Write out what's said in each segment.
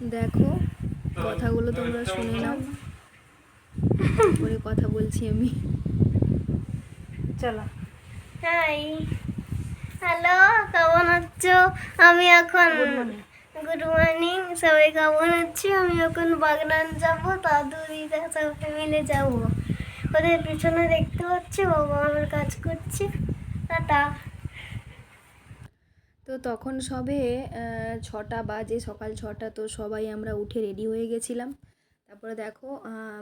দেখো কথাগুলো তোমরা শুনে নাও, পরে কথা বলছি আমি। চলো। হাই, হ্যালো, কেমন আছো? আমি এখন গুড মর্নিং, সবাই কেমন আছো? আমি এখন বাগনান যাবো, দাদু দিদা সবাই মিলে যাবো। ওদের পিছনে দেখতে পাচ্ছি বাবা আমার কাজ করছে। টাটা। তো তখন সবে 6টা বাজে, সকাল 6টা। তো সবাই আমরা উঠে রেডি হয়ে গেছিলাম। তারপরে দেখো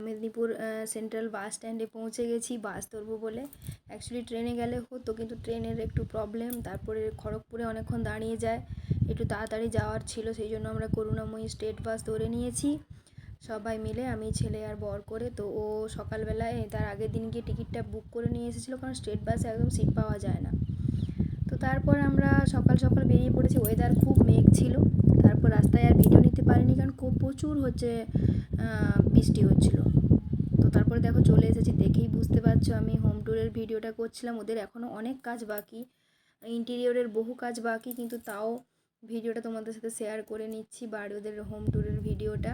মেদিনীপুর সেন্ট্রাল বাস স্ট্যান্ডে পৌঁছে গেছি বাস ধরবো বলে। অ্যাকচুয়ালি ট্রেনে গেলে হতো, কিন্তু ট্রেনের একটু প্রবলেম। তারপরে খড়গপুরে অনেকক্ষণ দাঁড়িয়ে যায়, একটু তাড়াতাড়ি যাওয়ার ছিল, সেই জন্য আমরা করুণাময়ী স্টেট বাস ধরে নিয়েছি সবাই মিলে, আমি ছেলে আর বর করে। তো ও সকালবেলায় তার আগের দিন গিয়ে টিকিটটা বুক করে নিয়ে এসেছিলো, কারণ স্টেট বাসে একদম সিট পাওয়া যায় না। তো তারপর আমরা সকাল সকাল বেরিয়ে পড়েছি, ওয়েদার খুব মেঘ ছিল। তারপর রাস্তায় আর ভিডিও নিতে পারিনি, কারণ খুব প্রচুর হচ্ছে বৃষ্টি হচ্ছিলো। তো তারপরে দেখো চলে এসেছি, দেখেই বুঝতে পারছো আমি হোম ট্যুরের ভিডিওটা করছিলাম। ওদের এখনও অনেক কাজ বাকি, ইন্টেরিয়রের বহু কাজ বাকি, কিন্তু তাও ভিডিওটা তোমাদের সাথে শেয়ার করে নিচ্ছি। বাড়ি ওদের হোম ট্যুরের ভিডিওটা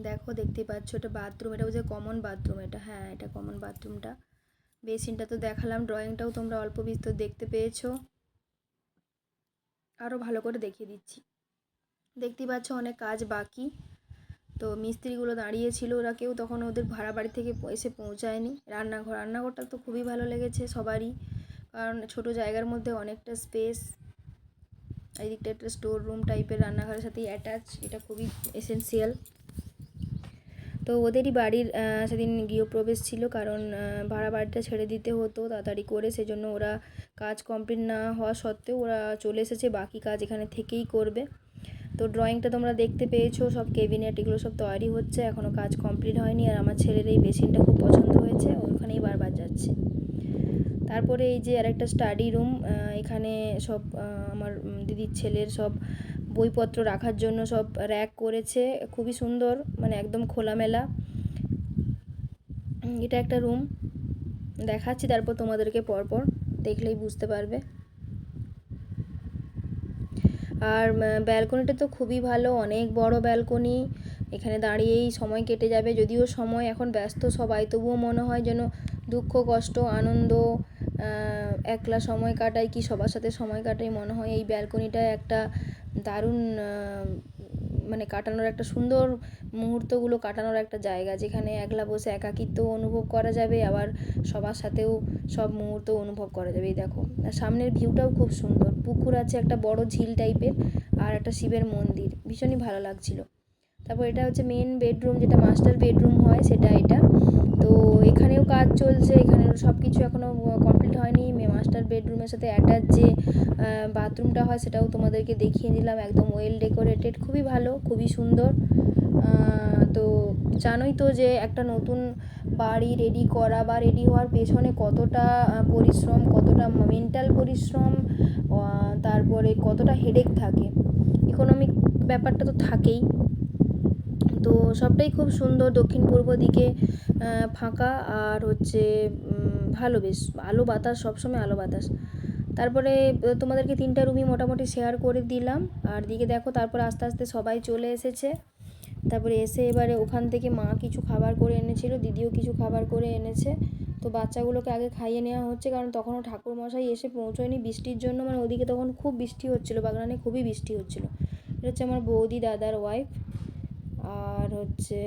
দেখো, দেখতেই পাচ্ছ। এটা বাথরুম, এটা হচ্ছে কমন বাথরুম। এটা, হ্যাঁ, এটা কমন বাথরুমটা। বেসিনটা তো দেখালাম, ড্রয়িংটাও তোমরা অল্প বিস্তর দেখতে পেয়েছো। আরও ভালো করে দেখিয়ে দিচ্ছি। দেখতেই পাচ্ছ অনেক কাজ বাকি। তো মিস্ত্রিগুলো দাঁড়িয়েছিল, ওরা কেউ তখন ওদের ভাড়া বাড়ি থেকে এসে পৌঁছায়নি। রান্নাঘরটা তো খুবই ভালো লেগেছে সবারই, কারণ ছোট জায়গার মধ্যে অনেকটা স্পেস। এই দিকটা একটা স্টোর রুম টাইপের, রান্নাঘরের সাথেই অ্যাটাচ, এটা খুবই এসেন্সিয়াল। তো ওদেরই বাড়ির সেদিন গৃহপ্রবেশ ছিল, কারণ ভাড়া বাড়িটা ছেড়ে দিতে হতো তাড়াতাড়ি করে, সেজন্য ওরা কাজ কমপ্লিট না হওয়া সত্ত্বেও ওরা চলে এসেছে, বাকি কাজ এখানে থেকেই করবে। তো ড্রয়িংটা তোমরা দেখতে পেয়েছো, সব কেবিনেট এগুলো সব তৈরি হচ্ছে, এখনও কাজ কমপ্লিট হয়নি। আর আমার ছেলের এই বেসিনটা খুব পছন্দ হয়েছে, ওখানেই বারবার যাচ্ছে। তারপরে এই যে আরেকটা স্টাডি রুম, এখানে সব আমার দিদির ছেলের সব বইপত্র রাখার জন্য সব র্যাক করেছে, খুবই সুন্দর, মানে একদম খোলামেলা। এটা একটা রুম দেখাচ্ছি, তারপর তোমাদেরকে পরপর দেখলেই বুঝতে পারবে। আর ব্যালকনিটা তো খুবই ভালো, অনেক বড় ব্যালকনি, এখানে দাঁড়িয়েই সময় কেটে যাবে। যদিও সময় এখন ব্যস্ত সবাই, তবুও মনে হয় যেন দুঃখ কষ্ট আনন্দ একলা সময় কাটাই কি সবার সাথে সময় কাটাই, মনে হয় এই ব্যালকনিটা একটা দারুণ মানে কাটানোর একটা সুন্দর মুহূর্তগুলো কাটানোর একটা জায়গা, যেখানে একলা বসে একাকিত্ব অনুভব করা যাবে, আবার সবার সাথেও সব মুহূর্ত অনুভব করা যাবে। এই দেখো, আর সামনের ভিউটাও খুব সুন্দর, পুকুর আছে একটা বড় ঝিল টাইপের, আর একটা শিবের মন্দির, ভীষণই ভালো লাগছিল। তারপর এটা হচ্ছে মেন বেডরুম, যেটা মাস্টার বেডরুম হয় সেটা এটা। তো এখানেও কাজ চলছে, এখানে সব কিছু এখনও কমপ্লিট হয়নি। মাস্টার বেডরুমের সাথে অ্যাটাচ যে বাথরুমটা হয় সেটাও তোমাদেরকে দেখিয়ে দিলাম, একদম ওয়েল ডেকোরেটেড, খুবই ভালো, খুবই সুন্দর। তো জানোই তো যে একটা নতুন বাড়ি রেডি করা বা রেডি হওয়ার পেছনে কতটা পরিশ্রম, কতটা মেন্টাল পরিশ্রম, তারপরে কতটা হেডেক থাকে, ইকোনমিক ব্যাপারটা তো থাকেই। তো সবটাই খুব সুন্দর, দক্ষিণ পূর্ব দিকে ফাঁকা, আর হচ্ছে ভালো, বেশ আলো বাতাস, সবসময় আলো বাতাস। তারপরে তোমাদেরকে 3টা রুমই মোটামুটি শেয়ার করে দিলাম। আর দিকে দেখো, তারপরে আস্তে আস্তে সবাই চলে এসেছে। তারপরে এসে এবারে ওখান থেকে মা কিছু খাবার করে এনেছিল, দিদিও কিছু খাবার করে এনেছে। তো বাচ্চাগুলোকে আগে খাইয়ে নেওয়া হচ্ছে, কারণ তখনও ঠাকুরমশাই এসে পৌঁছয়নি বৃষ্টির জন্য, মানে ওদিকে তখন খুব বৃষ্টি হচ্ছিলো, বাগানে খুবই বৃষ্টি হচ্ছিলো। এটা হচ্ছে আমার বৌদি দাদার ওয়াইফ, আর হচ্ছে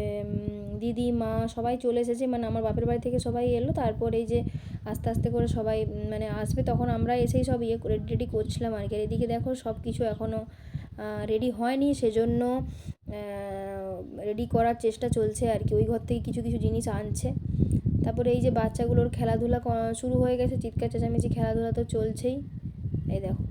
দিদি মা সবাই চলে এসেছে, মানে আমার বাপের বাড়ি থেকে সবাই এলো। তারপর এই যে আস্তে আস্তে করে সবাই মানে আসবে, তখন আমরা এসেই সব রেডি রেডি করছিলাম আর কি। আর এদিকে দেখো সব কিছু এখনও রেডি হয়নি, সেজন্য রেডি করার চেষ্টা চলছে আর কি, ওই ঘর থেকে কিছু কিছু জিনিস আনছে। তারপরে এই যে বাচ্চাগুলোর খেলাধুলা শুরু হয়ে গেছে, চিৎকার চেঁচামেচি, খেলাধুলা তো চলছেই। এই দেখো,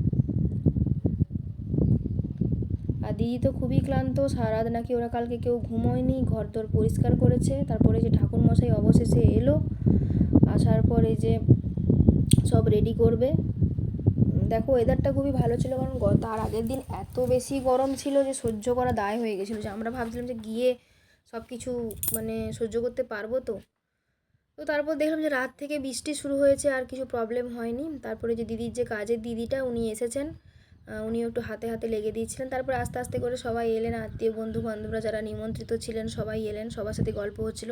আর দিদি তো খুবই ক্লান্ত, সারা রাত নাকি ওরা কালকে কেউ ঘুমোয়নি, ঘর দর পরিষ্কার করেছে। তারপরে যে ঠাকুরমশাই অবশেষে এলো, আসার পরে যে সব রেডি করবে। দেখো ওয়েদারটা খুবই ভালো ছিল, কারণ তার আগের দিন এত বেশি গরম ছিল যে সহ্য করা দায় হয়ে গেছিলো, যে আমরা ভাবছিলাম যে গিয়ে সব কিছু মানে সহ্য করতে পারবো। তো তো তারপর দেখলাম যে রাত থেকে বৃষ্টি শুরু হয়েছে, আর কিছু প্রবলেম হয়নি। তারপরে যে দিদির যে কাজের দিদিটা, উনি এসেছেন, উনিও একটু হাতে হাতে লেগে দিয়েছিলেন। তারপর আস্তে আস্তে করে সবাই এলেন, আত্মীয় বন্ধু বান্ধবরা যারা নিমন্ত্রিত ছিলেন সবাই এলেন, সবার সাথে গল্প হচ্ছিল।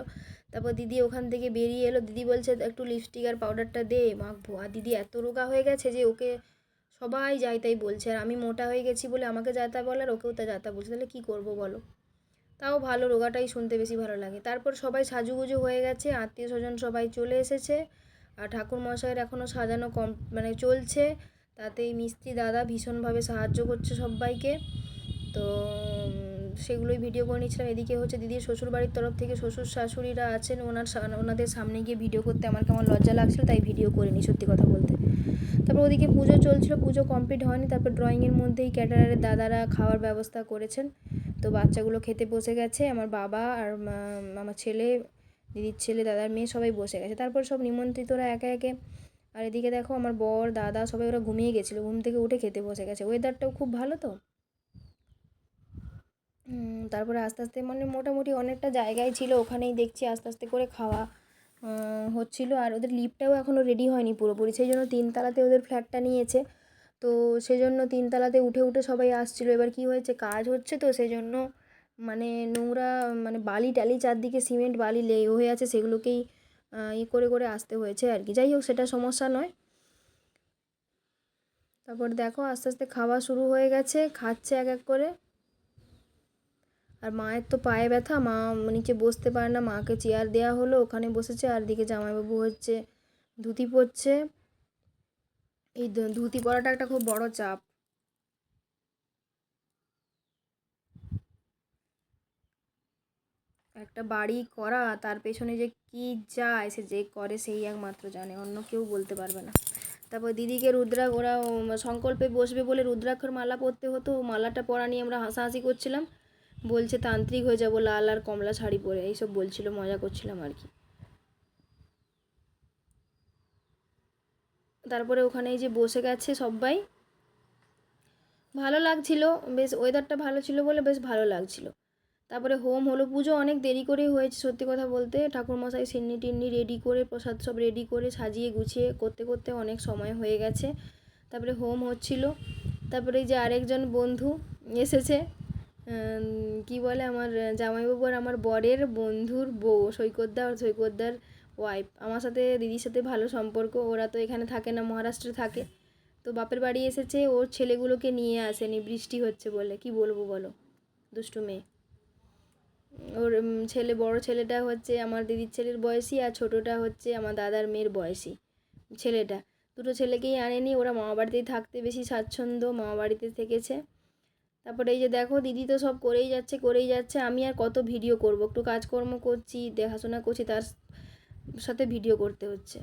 তারপর দিদি ওখান থেকে বেরিয়ে এলো, দিদি বলছে একটু লিপস্টিক আর পাউডারটা দে মাখবো। আর দিদি এত রোগা হয়ে গেছে যে ওকে সবাই যাই তাই বলছে, আর আমি মোটা হয়ে গেছি বলে আমাকে যা তা বলার ওকেও তা যা তা বলছে। তাহলে কী করবো বলো? তাও ভালো, রোগাটাই শুনতে বেশি ভালো লাগে। তারপর সবাই সাজুগুজু হয়ে গেছে, আত্মীয় স্বজন সবাই চলে এসেছে, আর ঠাকুর মশাইয়ের এখনও সাজানো মানে চলছে। তাতেই মিস্ত্রি দাদা ভীষণভাবে সাহায্য করছে সবাইকে। তো সেগুলোই ভিডিও করে নিচ্ছিলাম। এদিকে হচ্ছে দিদির শ্বশুরবাড়ির তরফ থেকে শ্বশুর শাশুড়িরা আছেন, ওনাদের সামনে গিয়ে ভিডিও করতে আমার কেমন লজ্জা লাগছিল, তাই ভিডিও করিনি সত্যি কথা বলতে। তারপর ওদিকে পুজো চলছিল, পুজো কমপ্লিট হয়নি। তারপর ড্রয়িংয়ের মধ্যেই ক্যাটারারের দাদারা খাওয়ার ব্যবস্থা করেছেন। তো বাচ্চাগুলো খেতে বসে গেছে, আমার বাবা আর আমার ছেলে, দিদির ছেলে, দাদার মেয়ে সবাই বসে গেছে। তারপর সব নিমন্ত্রিতরা একে একে, আর এদিকে দেখো আমার বর দাদা সবাই ওরা ঘুমিয়ে গেছিলো, ঘুম থেকে উঠে খেতে বসে গেছে। ওয়েদারটাও খুব ভালো তো। তারপরে আস্তে আস্তে মানে মোটামুটি অনেকটা জায়গায় ছিল, ওখানেই দেখছি আস্তে আস্তে করে খাওয়া হচ্ছিল। আর ওদের লিফটটাও এখনও রেডি হয়নি পুরোপুরি, সেই জন্য 3তলাতে ওদের ফ্ল্যাটটা নিয়েছে। তো সেই জন্য 3তলাতে উঠে উঠে সবাই আসছিলো। এবার কি হয়েছে, কাজ হচ্ছে তো সেই জন্য মানে নোংরা মানে বালি টালি চারদিকে সিমেন্ট বালি হয়ে আছে, সেগুলোকেই করে করে আসতে হয়েছে আর কি। যাই হোক, সেটা সমস্যা নয়। তারপর দেখো আস্তে আস্তে খাওয়া শুরু হয়ে গেছে, খাচ্ছে এক এক করে। আর মায়ের তো পায়ে ব্যথা, মা নিচে বসতে পারে না, মাকে চেয়ার দেওয়া হলো, ওখানে বসেছে। আর দিকে জামাইবাবু হচ্ছে ধুতি পরছে। এই ধুতি পরাটা একটা খুব বড় চাপ। একটা বাড়ি করা, তার পেছনে যে কি যায় সে যে করে সেই একমাত্র জানে, অন্য কেউ বলতে পারবে না। তারপর দিদিকে ওরা সংকল্পে বসবে বলে রুদ্রাক্ষর মালা পরতে হতো, মালাটা পরা নিয়ে আমরা হাসাহাসি করছিলাম। বলছে তান্ত্রিক হয়ে যাবো লাল আর কমলা শাড়ি পরে, এইসব বলছিল, মজা করছিলাম আর কি। তারপরে ওখানে যে বসে গেছে সবাই, ভালো লাগছিল, বেশ ওয়েদারটা ভালো ছিল বলে বেশ ভালো লাগছিল। তারপরে হোম হলো, পুজো অনেক দেরি করেই হয়েছে সত্যি কথা বলতে। ঠাকুরমশাই সিন্নি টিন্নি রেডি করে, প্রসাদ সব রেডি করে সাজিয়ে গুছিয়ে করতে করতে অনেক সময় হয়ে গেছে। তারপরে হোম হচ্ছিল। তারপরে এই যে আরেকজন বন্ধু এসেছে, কি বলে আমার জামাইবাবু আর আমার বরের বন্ধুর বউ, সৈকতদা আর সৈকতদার ওয়াইফ। আমার সাথে দিদির সাথে ভালো সম্পর্ক, ওরা তো এখানে থাকে না, মহারাষ্ট্রে থাকে। তো বাপের বাড়ি এসেছে, ওর ছেলেগুলোকে নিয়ে আসেনি, বৃষ্টি হচ্ছে বলে। কি বলবো বলো, দুষ্টু মেয়ে। ওর ছেলে, বড় ছেলেটা হচ্ছে আমার দিদির ছেলের বয়সী, আর ছোটোটা হচ্ছে আমার দাদার মেয়ের বয়সী ছেলেটা। দুটো ছেলেকেই আনেনি, ওরা মামা বাড়িতেই থাকতে বেশি স্বাচ্ছন্দ্য, মামা বাড়িতে থেকেছে। তারপরে এই যে দেখো দিদি তো সব করেই যাচ্ছে, আমি আর কত ভিডিও করব, একটু কাজকর্ম করছি, দেখাশোনা করছি, তার সাথে ভিডিও করতে হচ্ছে।